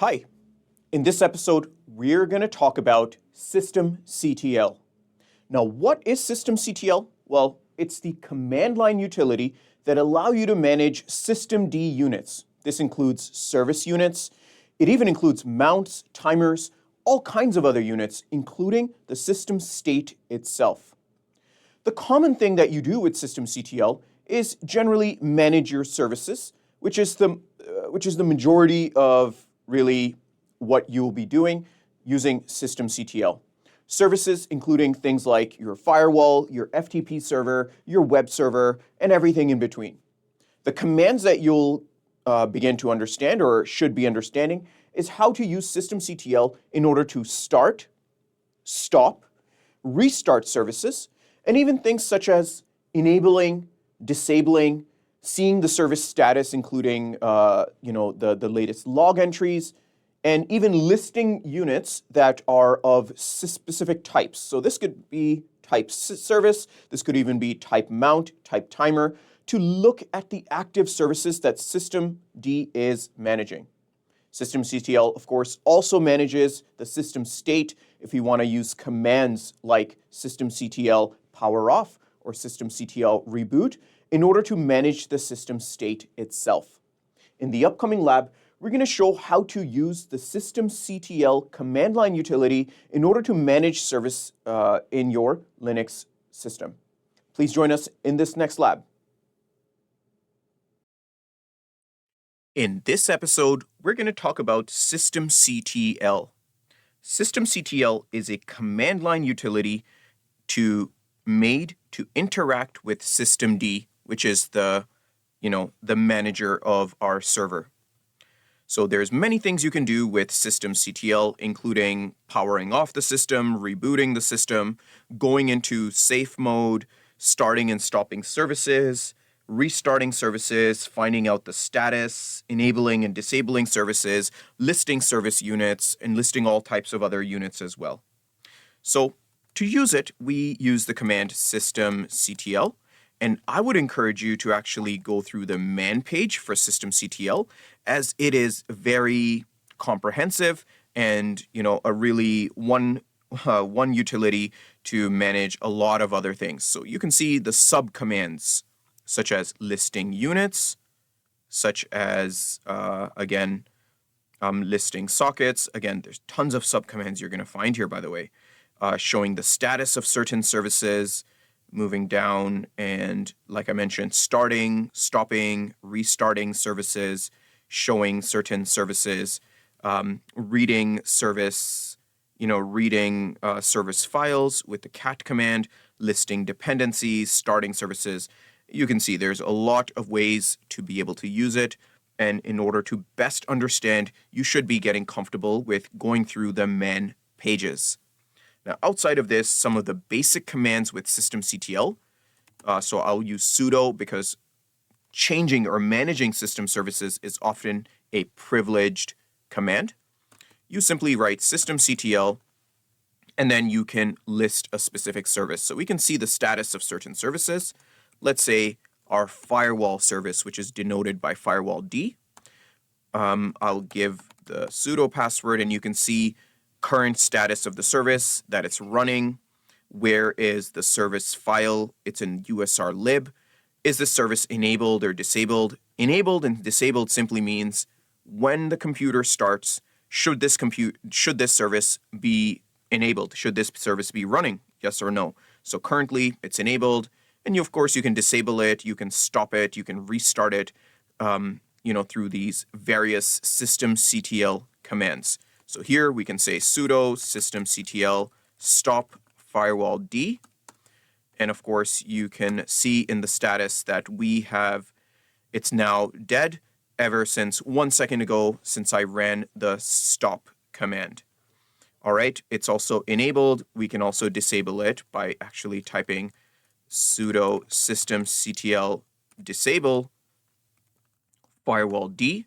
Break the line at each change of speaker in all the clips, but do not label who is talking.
Hi, in this episode, we're going to talk about Systemctl. Now, what is Systemctl? Well, it's the command line utility that allows you to manage systemd units. This includes service units. It even includes mounts, timers, all kinds of other units, including the system state itself. The common thing that you do with Systemctl is generally manage your services, which is the majority of really what you'll be doing using Systemctl. Services including things like your firewall, your FTP server, your web server, and everything in between. The commands that you'll begin to understand or should be understanding is how to use Systemctl in order to start, stop, restart services, and even things such as enabling, disabling, seeing the service status, including the latest log entries, and even listing units that are of specific types. So this could be type service, this could even be type mount, type timer, to look at the active services that systemd is managing. Systemctl, of course, also manages the system state if you want to use commands like systemctl power off or systemctl reboot in order to manage the system state itself. In the upcoming lab, we're going to show how to use the Systemctl command line utility in order to manage service in your Linux system. Please join us in this next lab. In this episode, we're going to talk about Systemctl. Systemctl is a command line utility made to interact with systemd, which is the manager of our server. So there's many things you can do with Systemctl, including powering off the system, rebooting the system, going into safe mode, starting and stopping services, restarting services, finding out the status, enabling and disabling services, listing service units, and listing all types of other units as well. So to use it, we use the command systemctl. And I would encourage you to actually go through the man page for Systemctl, as it is very comprehensive and a really one utility to manage a lot of other things. So you can see the sub commands such as listing units, such as listing sockets. Again, there's tons of sub commands you're going to find here, by the way, showing the status of certain services. Moving down and, like I mentioned, starting, stopping, restarting services, showing certain services, reading service files with the cat command, listing dependencies, starting services. You can see there's a lot of ways to be able to use it. And in order to best understand, you should be getting comfortable with going through the man pages. Now, outside of this, some of the basic commands with Systemctl, so I'll use sudo because changing or managing system services is often a privileged command. You simply write Systemctl, and then you can list a specific service. So we can see the status of certain services. Let's say our firewall service, which is denoted by firewall D. I'll give the sudo password, and you can see current status of the service, that it's running, where is the service file, it's in USR lib, is the service enabled or disabled? Enabled and disabled simply means when the computer starts, should this service be enabled? Should this service be running? Yes or no? So currently it's enabled, and of course you can disable it, you can stop it, you can restart it, through these various Systemctl commands. So here we can say sudo systemctl stop firewall D. And of course, you can see in the status that it's now dead ever since 1 second ago since I ran the stop command. All right, it's also enabled. We can also disable it by actually typing sudo systemctl disable firewall D.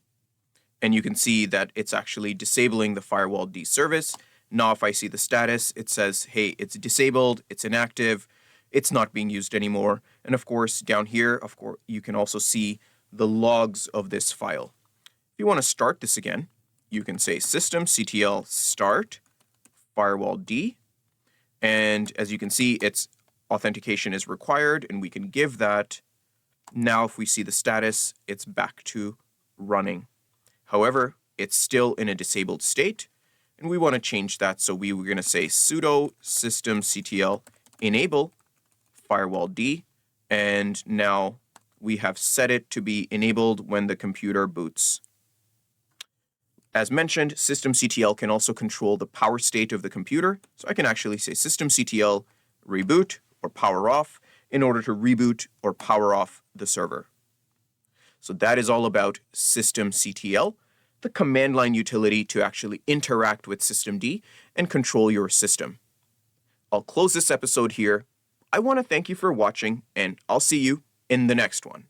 And you can see that it's actually disabling the firewall D service. Now, if I see the status, it says, hey, it's disabled, it's inactive, it's not being used anymore. And of course, down here, you can also see the logs of this file. If you want to start this again, you can say systemctl start firewall D. And as you can see, its authentication is required, and we can give that. Now, if we see the status, it's back to running. However, it's still in a disabled state, and we want to change that. So we were going to say sudo systemctl enable firewall D, and now we have set it to be enabled when the computer boots. As mentioned, systemctl can also control the power state of the computer. So I can actually say systemctl reboot or power off in order to reboot or power off the server. So that is all about systemctl, the command line utility to actually interact with systemd and control your system. I'll close this episode here. I want to thank you for watching, and I'll see you in the next one.